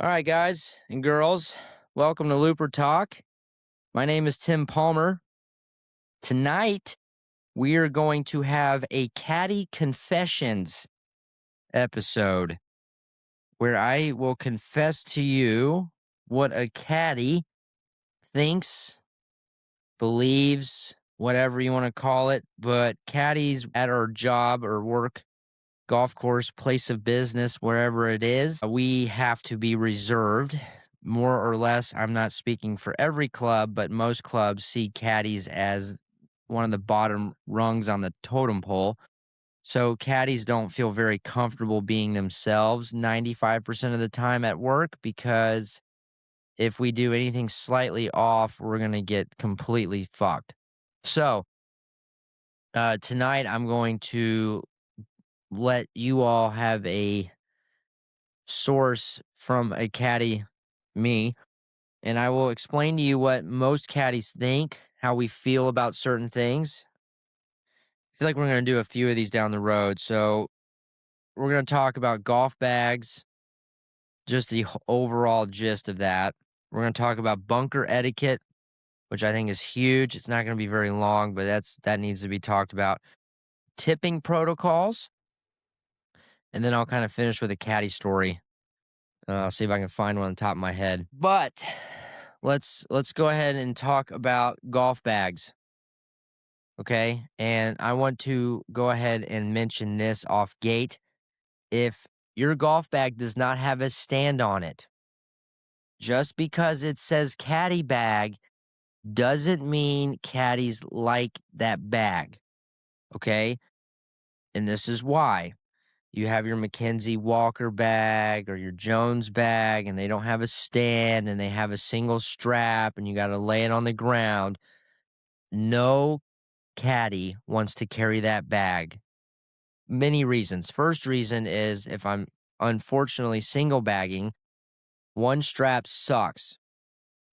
All right, guys and girls, welcome to Looper Talk. My name is Tim Palmer. Tonight, we are going to have a Caddy Confessions episode where I will confess to you what a caddy thinks, believes, whatever you want to call it. But caddies at our job or work, golf course, place of business, wherever it is, we have to be reserved. More or less, I'm not speaking for every club, but most clubs see caddies as one of the bottom rungs on the totem pole. So caddies don't feel very comfortable being themselves 95% of the time at work because if we do anything slightly off, we're going to get completely fucked. So tonight I'm going to let you all have a source from a caddy, me, and I will explain to you what most caddies think, how we feel about certain things. I feel like we're going to do a few of these down the road. So we're going to talk about golf bags, just the overall gist of that. We're going to talk about bunker etiquette, which I think is huge. It's not going to be very long, but that needs to be talked about. Tipping protocols, and then I'll kind of finish with a caddy story. I'll see if I can find one on the top of my head. But let's go ahead and talk about golf bags. Okay? And I want to go ahead and mention this off gate. If your golf bag does not have a stand on it, just because it says caddy bag doesn't mean caddies like that bag. Okay? And this is why. You have your Mackenzie Walker bag or your Jones bag, and they don't have a stand and they have a single strap and you got to lay it on the ground. No caddy wants to carry that bag. Many reasons. First reason is if I'm unfortunately single bagging, one strap sucks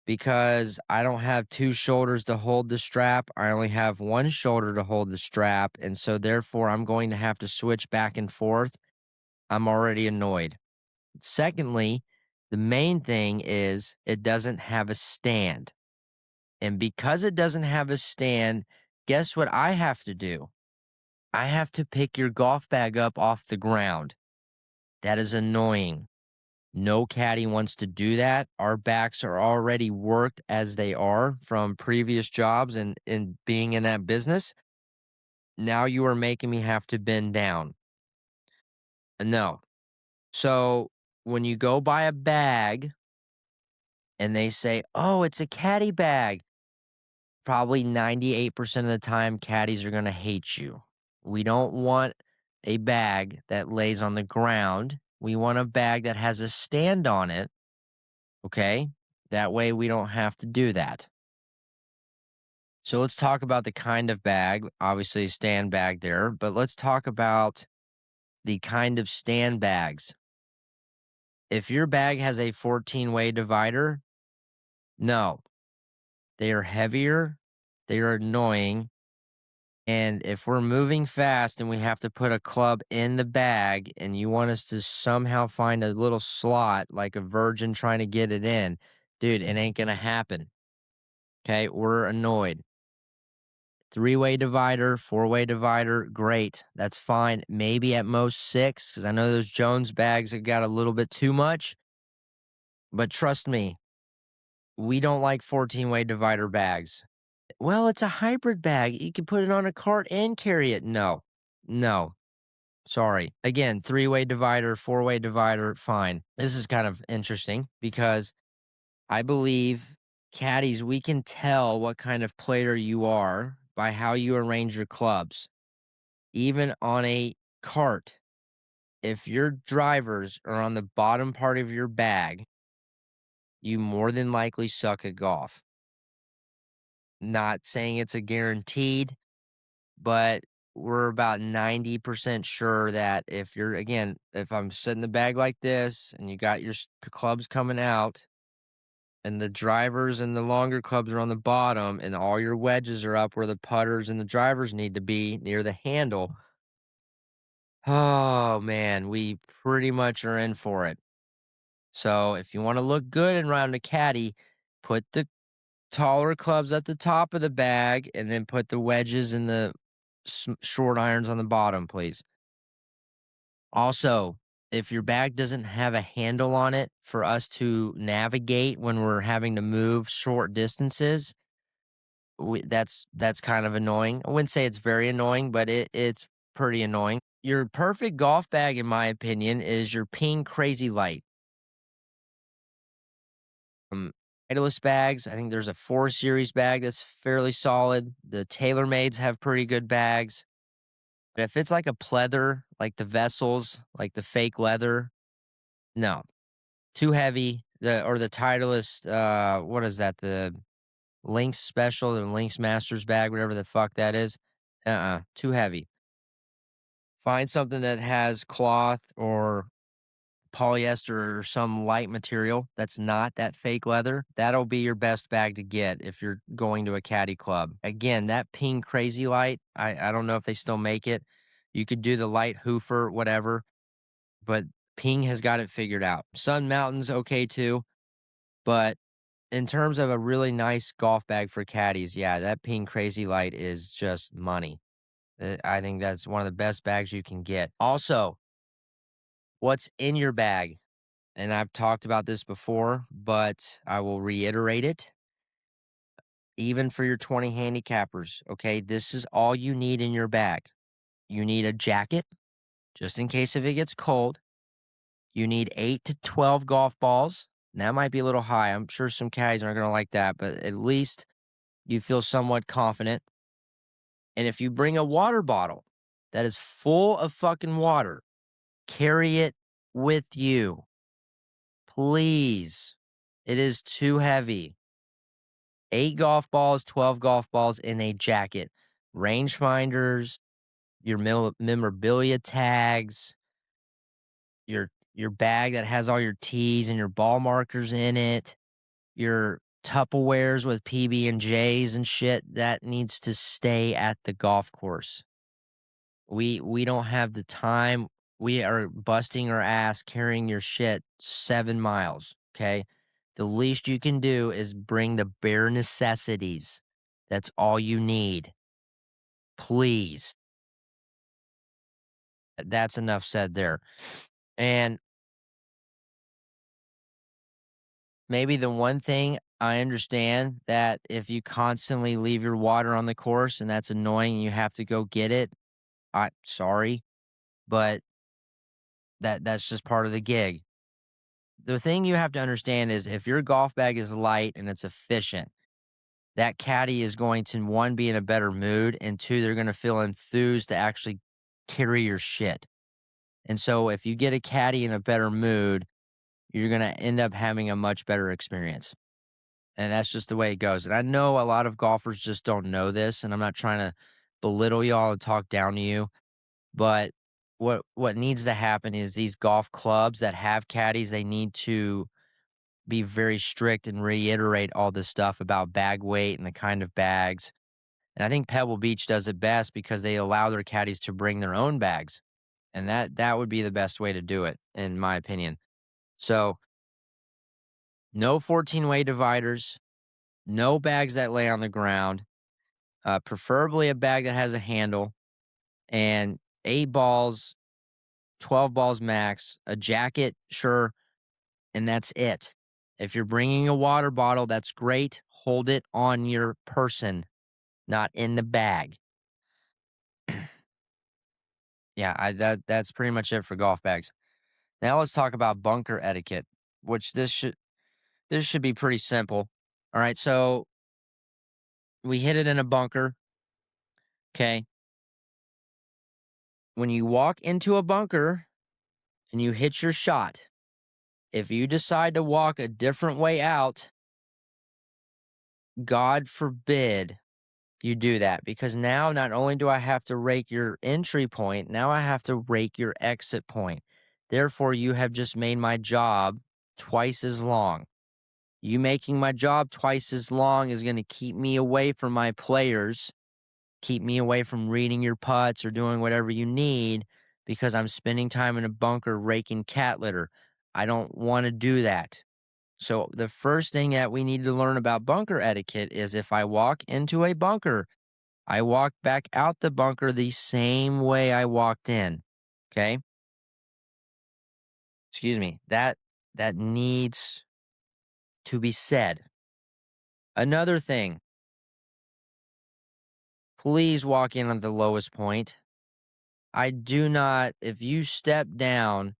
because I don't have two shoulders to hold the strap. I only have one shoulder to hold the strap. And so therefore I'm going to have to switch back and forth. I'm already annoyed. Secondly, the main thing is it doesn't have a stand. And because it doesn't have a stand, guess what I have to do? I have to pick your golf bag up off the ground. That is annoying. No caddy wants to do that. Our backs are already worked as they are from previous jobs and being in that business. Now you are making me have to bend down. No. So when you go buy a bag and they say, oh, it's a caddy bag, probably 98% of the time, caddies are going to hate you. We don't want a bag that lays on the ground. We want a bag that has a stand on it. Okay? That way we don't have to do that. So let's talk about the kind of bag, obviously a stand bag there, but let's talk about the kind of stand bags. If your bag has a 14-way divider, no. They are heavier, they are annoying, and if we're moving fast and we have to put a club in the bag and you want us to somehow find a little slot like a virgin trying to get it in, dude, it ain't gonna happen. Okay, we're annoyed. Three-way divider, four-way divider, great. That's fine. Maybe at most six, because I know those Jones bags have got a little bit too much. But trust me, we don't like 14-way divider bags. Well, it's a hybrid bag. You can put it on a cart and carry it. No, no. Sorry. Again, three-way divider, four-way divider, fine. This is kind of interesting because I believe caddies, we can tell what kind of player you are by how you arrange your clubs. Even on a cart, if your drivers are on the bottom part of your bag, you more than likely suck at golf. Not saying it's a guaranteed, but we're about 90% sure that if I'm setting the bag like this and you got your clubs coming out and the drivers and the longer clubs are on the bottom and all your wedges are up where the putters and the drivers need to be near the handle, oh man, we pretty much are in for it. So if you want to look good around a caddy, put the taller clubs at the top of the bag and then put the wedges and the short irons on the bottom, please. Also, if your bag doesn't have a handle on it for us to navigate when we're having to move short distances, that's kind of annoying. I wouldn't say it's very annoying, but it's pretty annoying. Your perfect golf bag, in my opinion, is your Ping Crazy Light. Titleist bags, I think there's a 4 Series bag that's fairly solid. The TaylorMades have pretty good bags. But if it's like a pleather, like the Vessels, like the fake leather, no, too heavy. The Titleist, what is that? The Lynx Special, the Lynx Masters bag, whatever the fuck that is. Too heavy. Find something that has cloth or polyester or some light material that's not that fake leather. That'll be your best bag to get if you're going to a caddy club. Again, that Ping Crazy Light, I don't know if they still make it. You could do the light hoofer, whatever, but Ping has got it figured out. Sun Mountain's okay too, but in terms of a really nice golf bag for caddies, yeah, that Ping Crazy Light is just money. I think that's one of the best bags you can get. Also, what's in your bag? And I've talked about this before, but I will reiterate it. Even for your 20 handicappers, okay, this is all you need in your bag. You need a jacket, just in case if it gets cold. You need 8 to 12 golf balls. That might be a little high. I'm sure some caddies aren't going to like that, but at least you feel somewhat confident. And if you bring a water bottle that is full of fucking water, carry it with you. Please. It is too heavy. 8 golf balls, 12 golf balls in a jacket. Rangefinders, your memorabilia tags, your bag that has all your tees and your ball markers in it, your Tupperwares with PB&Js and shit, that needs to stay at the golf course. We don't have the time. We are busting our ass carrying your shit 7 miles, okay? The least you can do is bring the bare necessities. That's all you need. Please. That's enough said there. And maybe the one thing I understand that if you constantly leave your water on the course and that's annoying and you have to go get it, sorry, but that's just part of the gig. The thing you have to understand is if your golf bag is light and it's efficient, that caddy is going to, one, be in a better mood, and two, they're going to feel enthused to actually carry your shit. And so if you get a caddy in a better mood, you're going to end up having a much better experience. And that's just the way it goes. And I know a lot of golfers just don't know this, and I'm not trying to belittle y'all and talk down to you, but what needs to happen is these golf clubs that have caddies, they need to be very strict and reiterate all this stuff about bag weight and the kind of bags. And I think Pebble Beach does it best because they allow their caddies to bring their own bags. And that would be the best way to do it, in my opinion. So no 14-way dividers, no bags that lay on the ground, preferably a bag that has a handle, and 8 balls, 12 balls max, a jacket, sure, and that's it. If you're bringing a water bottle, that's great. Hold it on your person, not in the bag. Yeah, that's pretty much it for golf bags. Now let's talk about bunker etiquette, which this should be pretty simple. All right, so we hit it in a bunker. Okay. When you walk into a bunker and you hit your shot, if you decide to walk a different way out, God forbid you do that, because now not only do I have to rake your entry point, now I have to rake your exit point. Therefore, you have just made my job twice as long. You making my job twice as long is going to keep me away from my players, keep me away from reading your putts or doing whatever you need, because I'm spending time in a bunker raking cat litter. I don't want to do that. So the first thing that we need to learn about bunker etiquette is if I walk into a bunker, I walk back out the bunker the same way I walked in. Okay? Excuse me. That needs to be said. Another thing, please walk in at the lowest point. I do not, if you step down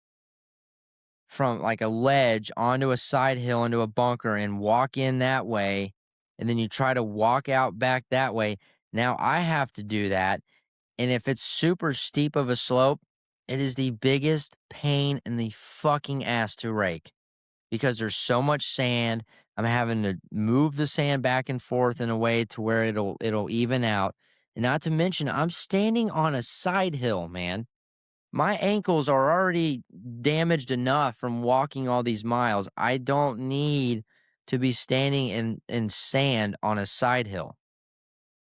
from like a ledge onto a side hill into a bunker and walk in that way, and then you try to walk out back that way, now I have to do that. And if it's super steep of a slope, it is the biggest pain in the fucking ass to rake because there's so much sand. I'm having to move the sand back and forth in a way to where it'll even out. And not to mention, I'm standing on a side hill, man. My ankles are already damaged enough from walking all these miles. I don't need to be standing in sand on a side hill.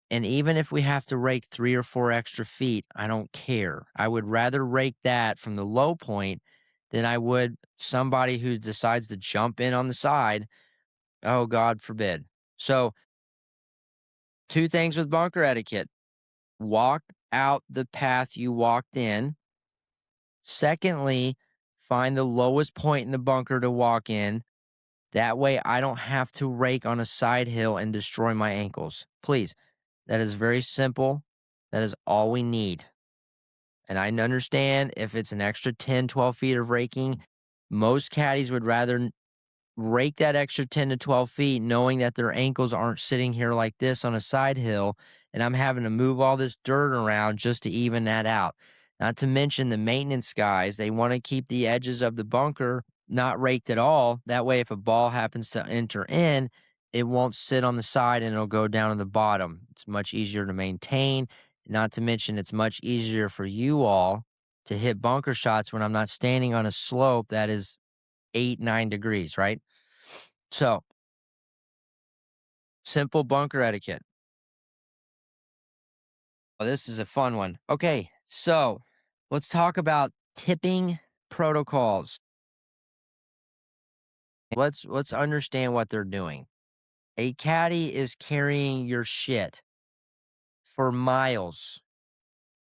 And even if we have to rake 3 or 4 extra feet, I don't care. I would rather rake that from the low point than I would somebody who decides to jump in on the side. Oh, God forbid. So, 2 things with bunker etiquette. Walk out the path you walked in. Secondly, find the lowest point in the bunker to walk in. That way I don't have to rake on a side hill and destroy my ankles. Please. That is very simple. That is all we need. And I understand if it's an extra 10, 12 feet of raking, most caddies would rather rake that extra 10 to 12 feet knowing that their ankles aren't sitting here like this on a side hill, and I'm having to move all this dirt around just to even that out. Not to mention the maintenance guys, they want to keep the edges of the bunker not raked at all. That way, if a ball happens to enter in, it won't sit on the side and it'll go down to the bottom. It's much easier to maintain. Not to mention, it's much easier for you all to hit bunker shots when I'm not standing on a slope that is 8, 9 degrees, right? So, simple bunker etiquette. Oh, this is a fun one. Okay, so let's talk about tipping protocols. Let's understand what they're doing. A caddy is carrying your shit for miles,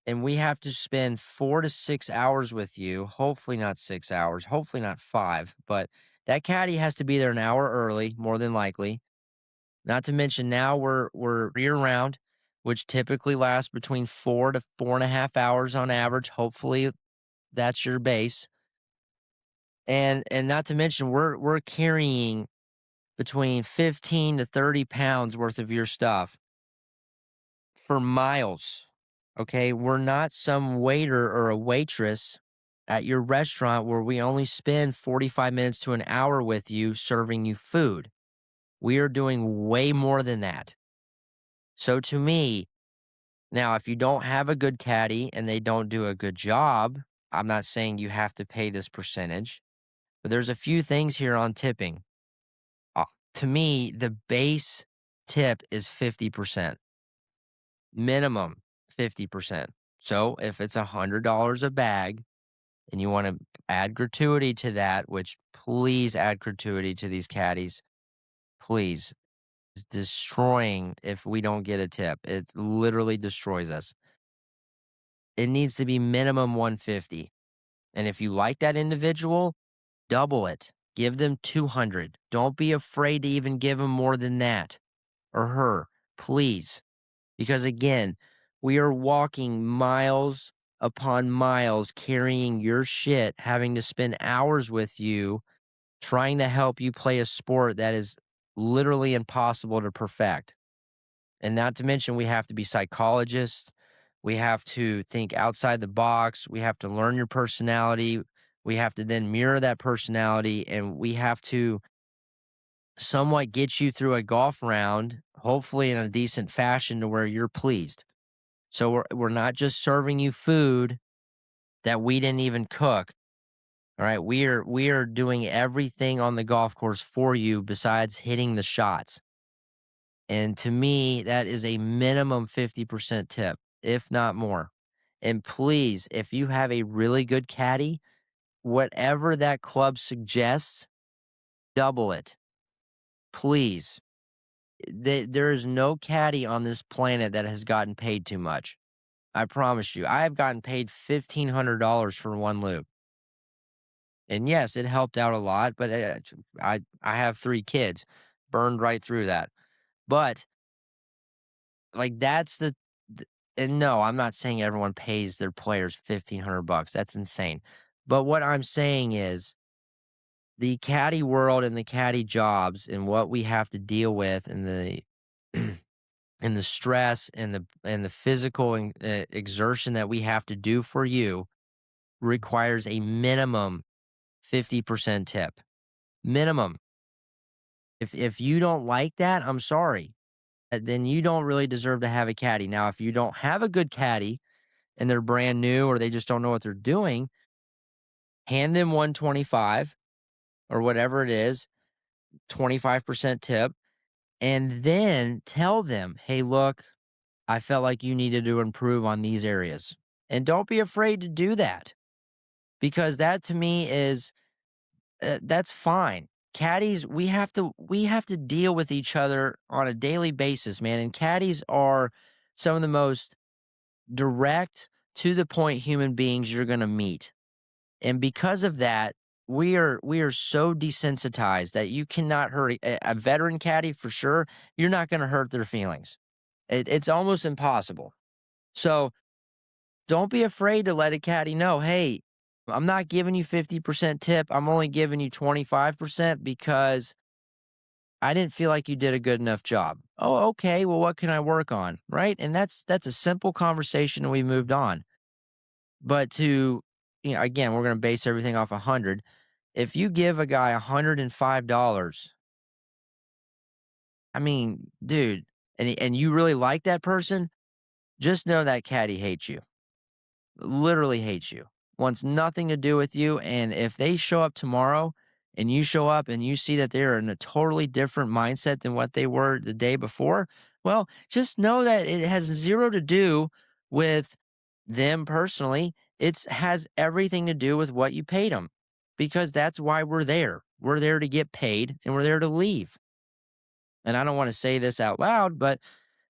and we have to spend 4 to 6 hours with you. Hopefully not 6 hours, hopefully not 5, but that caddy has to be there an hour early, more than likely. Not to mention now we're year round, which typically lasts between 4 to 4.5 hours on average. Hopefully that's your base. And not to mention we're carrying between 15 to 30 pounds worth of your stuff for miles. Okay, we're not some waiter or a waitress at your restaurant where we only spend 45 minutes to an hour with you serving you food. We are doing way more than that. So to me, now if you don't have a good caddy and they don't do a good job, I'm not saying you have to pay this percentage, but there's a few things here on tipping. Uh, to me, the base tip is 50%, minimum 50%. So if it's $100 a bag and you want to add gratuity to that, which please add gratuity to these caddies, please. It's destroying if we don't get a tip. It literally destroys us. It needs to be minimum 150. And if you like that individual, double it. Give them 200. Don't be afraid to even give them more than that or her, please. Because again, we are walking miles upon miles carrying your shit, having to spend hours with you, trying to help you play a sport that is literally impossible to perfect. And not to mention, we have to be psychologists. We have to think outside the box. We have to learn your personality. We have to then mirror that personality. And we have to somewhat get you through a golf round, hopefully in a decent fashion to where you're pleased. So we're not just serving you food that we didn't even cook. All right. We are doing everything on the golf course for you besides hitting the shots. And to me, that is a minimum 50% tip, if not more. And please, if you have a really good caddy, whatever that club suggests, double it, please. There is no caddy on this planet that has gotten paid too much. I promise you. I have gotten paid $1,500 for one loop. And yes, it helped out a lot, but I have 3 kids, burned right through that. But, like, that's and no, I'm not saying everyone pays their players $1,500. That's insane. But what I'm saying is the caddy world and the caddy jobs and what we have to deal with and the and the stress and the physical exertion that we have to do for you requires a minimum 50% tip. Minimum. If you don't like that, I'm sorry. Then you don't really deserve to have a caddy. Now, if you don't have a good caddy and they're brand new or they just don't know what they're doing, hand them 125 or whatever it is, 25% tip, and then tell them, "Hey, look, I felt like you needed to improve on these areas." And don't be afraid to do that because that to me is that's fine. Caddies, we have to deal with each other on a daily basis, man. And caddies are some of the most direct, to the point human beings you're going to meet. And because of that, we are so desensitized that you cannot hurt a veteran caddy for sure. You're not going to hurt their feelings. It's almost impossible. So don't be afraid to let a caddy know, hey, I'm not giving you 50% tip. I'm only giving you 25% because I didn't feel like you did a good enough job. Oh, okay. Well, what can I work on? Right. And that's a simple conversation and we moved on. But again, we're going to base everything off 100. If you give a guy $105, I mean, dude, and you really like that person, just know that caddy hates you. Literally hates you, wants nothing to do with you. And if they show up tomorrow and you show up and you see that they're in a totally different mindset than what they were the day before, well, just know that it has zero to do with them personally. It has everything to do with what you paid them because that's why we're there. We're there to get paid and we're there to leave. And I don't want to say this out loud, but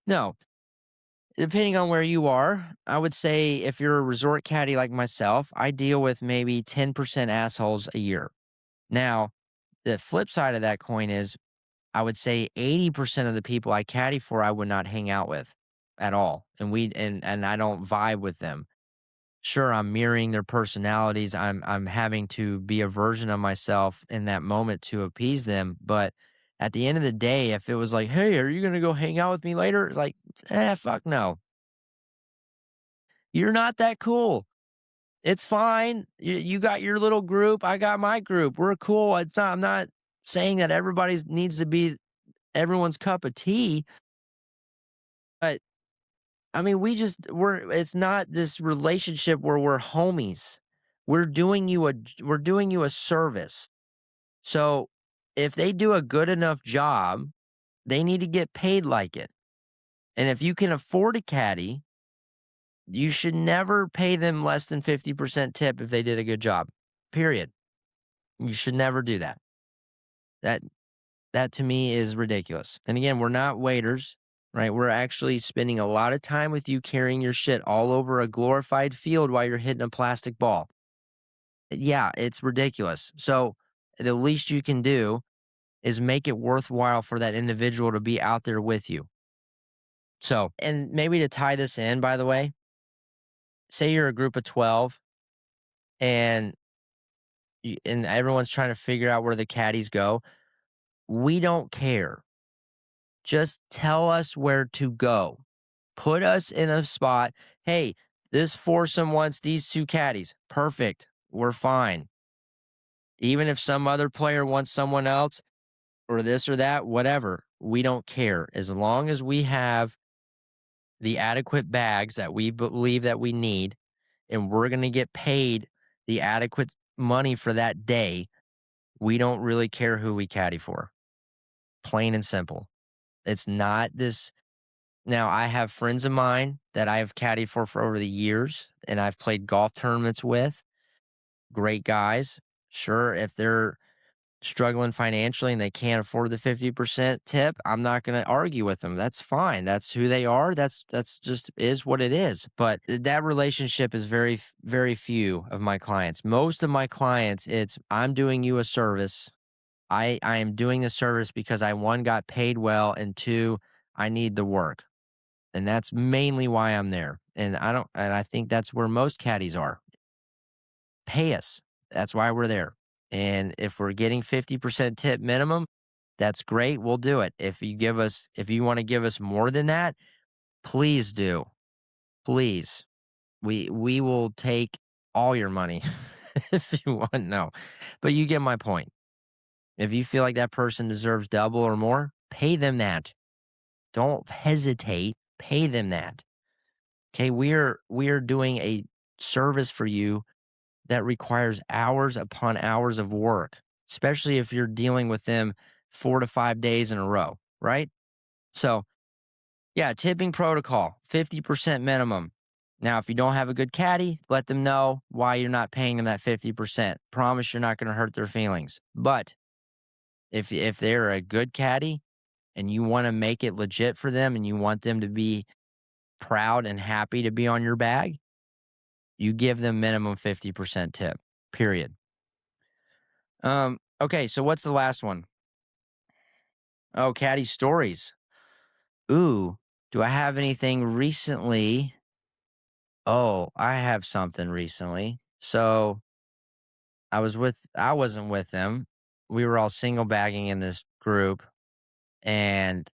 no, depending on where you are, I would say if you're a resort caddy like myself, I deal with maybe 10% assholes a year. Now, the flip side of that coin is I would say 80% of the people I caddy for, I would not hang out with at all. And I don't vibe with them. Sure, I'm mirroring their personalities. I'm having to be a version of myself in that moment to appease them. But at the end of the day, if it was like, hey, are you gonna go hang out with me later? Like, fuck no. You're not that cool. It's fine. You got your little group. I got my group. We're cool. I'm not saying that everybody needs to be everyone's cup of tea, but I mean, it's not this relationship where we're homies. We're doing you a service. So if they do a good enough job, they need to get paid like it. And if you can afford a caddy, you should never pay them less than 50% tip if they did a good job. Period. You should never do that. That that to me is ridiculous. And again, we're not waiters, right? We're actually spending a lot of time with you carrying your shit all over a glorified field while you're hitting a plastic ball. Yeah, it's ridiculous. So the least you can do is make it worthwhile for that individual to be out there with you. So, and maybe to tie this in, by the way, say you're a group of 12 and and everyone's trying to figure out where the caddies go. We don't care. Just tell us where to go. Put us in a spot. Hey, this foursome wants these 2 caddies. Perfect. We're fine. Even if some other player wants someone else or this or that, whatever, we don't care. As long as we have the adequate bags that we believe that we need and we're going to get paid the adequate money for that day, we don't really care who we caddy for. Plain and simple. It's not this. Now, I have friends of mine that I've caddied for over the years and I've played golf tournaments with. great guys. Sure, if they're struggling financially and they can't afford the 50% tip, I'm not going to argue with them. That's fine. That's who they are. That's just is what it is. But that relationship is very few of my clients. Most of my clients, it's I'm doing you a service. I am doing the service because I, one, got paid well, and two, I need the work. And that's mainly why I'm there. And I think that's where most caddies are. Pay us. That's why we're there. And if we're getting 50% tip minimum, that's great. We'll do it. If you want to give us more than that, please do. Please. We will take all your money if you want. No. But you get my point. If you feel like that person deserves double or more, pay them that. Don't hesitate. Pay them that. Okay, we are doing a service for you that requires hours upon hours of work, especially if you're dealing with them 4 to 5 days in a row, right? So, yeah, tipping protocol, 50% minimum. Now, if you don't have a good caddy, let them know why you're not paying them that 50%. Promise you're not going to hurt their feelings. But if they're a good caddy and you want to make it legit for them and you want them to be proud and happy to be on your bag, you give them minimum 50% tip, period. Okay, so what's the last one? Oh, caddy stories. Ooh, do I have anything recently? Oh, I have something recently. So I wasn't with them. We were all single bagging in this group, and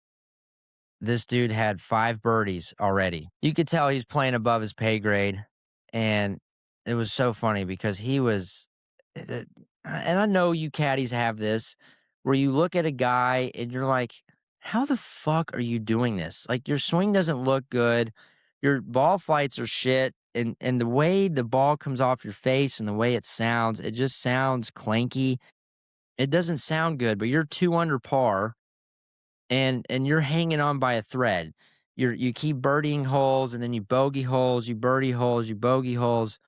this dude had 5 birdies already. You could tell he's playing above his pay grade, and it was so funny because he was and I know you caddies have this, where you look at a guy and you're like, "How the fuck are you doing this? Like, your swing doesn't look good, your ball flights are shit, and the way the ball comes off your face and the way it sounds, it just sounds clanky. It doesn't sound good, but you're 2 under par, and you're hanging on by a thread. You keep birdieing holes, and then you bogey holes, you birdie holes, you bogey holes."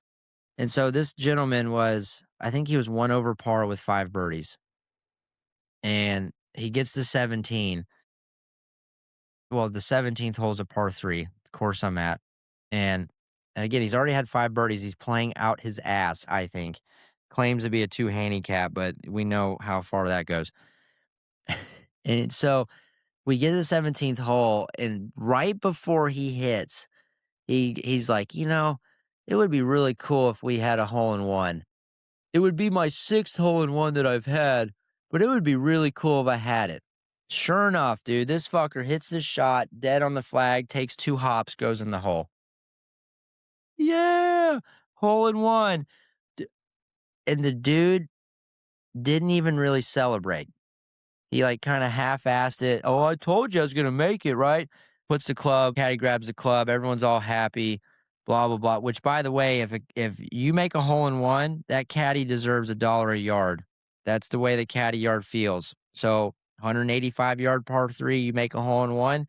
And so this gentleman was, I think he was 1 over par with 5 birdies. And he gets to 17. Well, the 17th hole's a par 3, the course I'm at. And again, he's already had 5 birdies. He's playing out his ass, I think. Claims to be a 2 handicap, but we know how far that goes. And so we get to the 17th hole, and right before he hits, he's like, it would be really cool if we had a hole in one. It would be my 6th hole in one that I've had, but it would be really cool if I had it. Sure enough, dude, this fucker hits this shot dead on the flag, takes 2 hops, goes in the hole. Yeah, hole in one. And the dude didn't even really celebrate. He like kind of half-assed it. "Oh, I told you I was going to make it, right?" Puts the club, caddy grabs the club, everyone's all happy, blah, blah, blah. Which, by the way, if you make a hole in one, that caddy deserves $1 a yard. That's the way the Caddie Yard feels. So 185-yard par 3, you make a hole in one,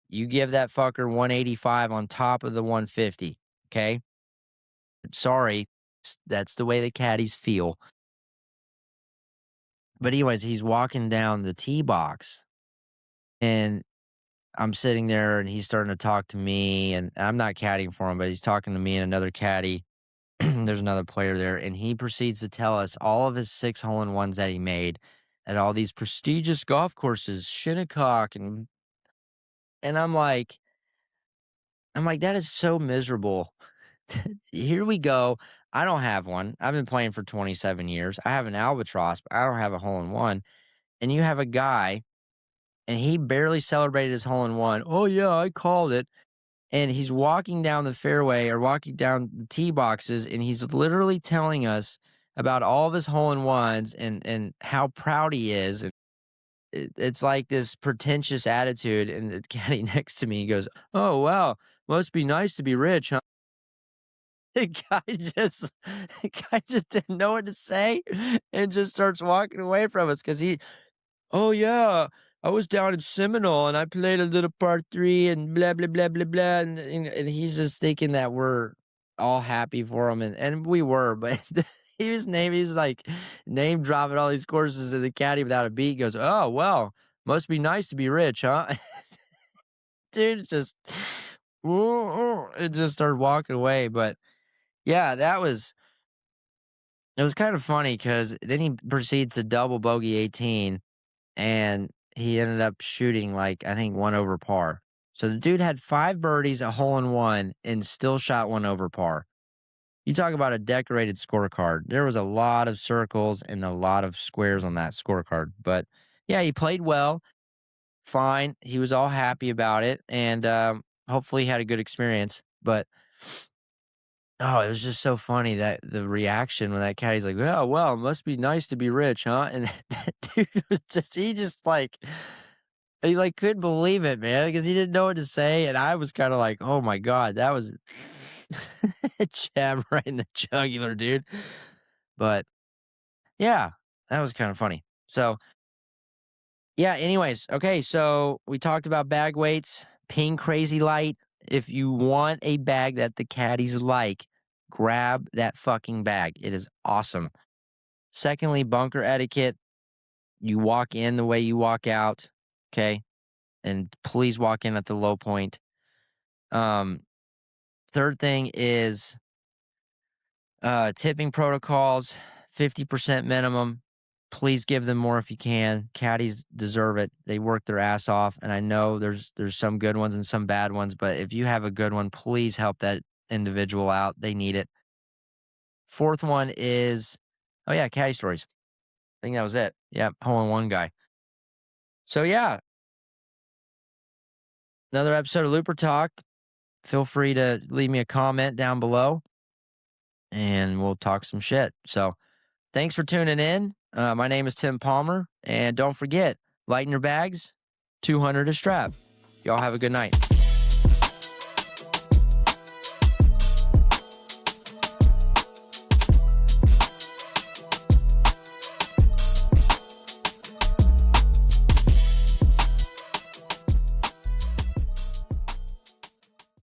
you give that fucker 185 on top of the 150, okay? Sorry, that's the way the caddies feel. But anyways, he's walking down the tee box, and I'm sitting there, and he's starting to talk to me, and I'm not caddying for him, but he's talking to me and another caddy. There's another player there, and he proceeds to tell us all of his 6 hole-in-ones that he made at all these prestigious golf courses, Shinnecock, and I'm like, that is so miserable. Here we go. I don't have one. I've been playing for 27 years. I have an albatross, but I don't have a hole-in-one. And you have a guy, and he barely celebrated his hole-in-one. "Oh, yeah, I called it." And he's walking down the fairway or walking down the tee boxes, and he's literally telling us about all of his hole-in-ones and how proud he is. And it's like this pretentious attitude, and the caddy next to me goes, "Oh, wow, must be nice to be rich, huh?" The guy just the guy just didn't know what to say and just starts walking away from us because "Oh, yeah, I was down in Seminole, and I played a little part 3 and blah, blah, blah, blah, blah," and he's just thinking that we're all happy for him, and we were, but he was like name dropping all these courses in the caddy without a beat. He goes, oh, well, must be nice to be rich, huh? Dude, just, it just started walking away. But yeah, it was kind of funny because then he proceeds to double bogey 18 and he ended up shooting like, I think, one over par. So the dude had 5 birdies, a hole in one, and still shot one over par. You talk about a decorated scorecard. There was a lot of circles and a lot of squares on that scorecard. But yeah, he played well, fine. He was all happy about it, and hopefully he had a good experience. But oh, it was just so funny that the reaction when that caddy's like, "Oh, well, it must be nice to be rich, huh?" And that dude was he like couldn't believe it, man, because he didn't know what to say, and I was kind of like, "Oh my god, that was a jab right in the jugular, dude." But yeah, that was kind of funny. So yeah, anyways, okay, so we talked about bag weights, ping crazy light. If you want a bag that the caddies like, grab that fucking bag. It is awesome. Secondly, bunker etiquette. You walk in the way you walk out, okay? And please walk in at the low point. Um, Third thing is tipping protocols, 50% minimum. Please give them more if you can. Caddies deserve it. They work their ass off, and I know there's some good ones and some bad ones, but if you have a good one, please help that individual out. They need it. Fourth one is, oh yeah, caddy stories. I think that was it. Yeah, hole in one guy. So yeah, another episode of Looper Talk. Feel free to leave me a comment down below, and we'll talk some shit. So thanks for tuning in. My name is Tim Palmer, and don't forget, lighten your bags, 200 a strap. Y'all have a good night.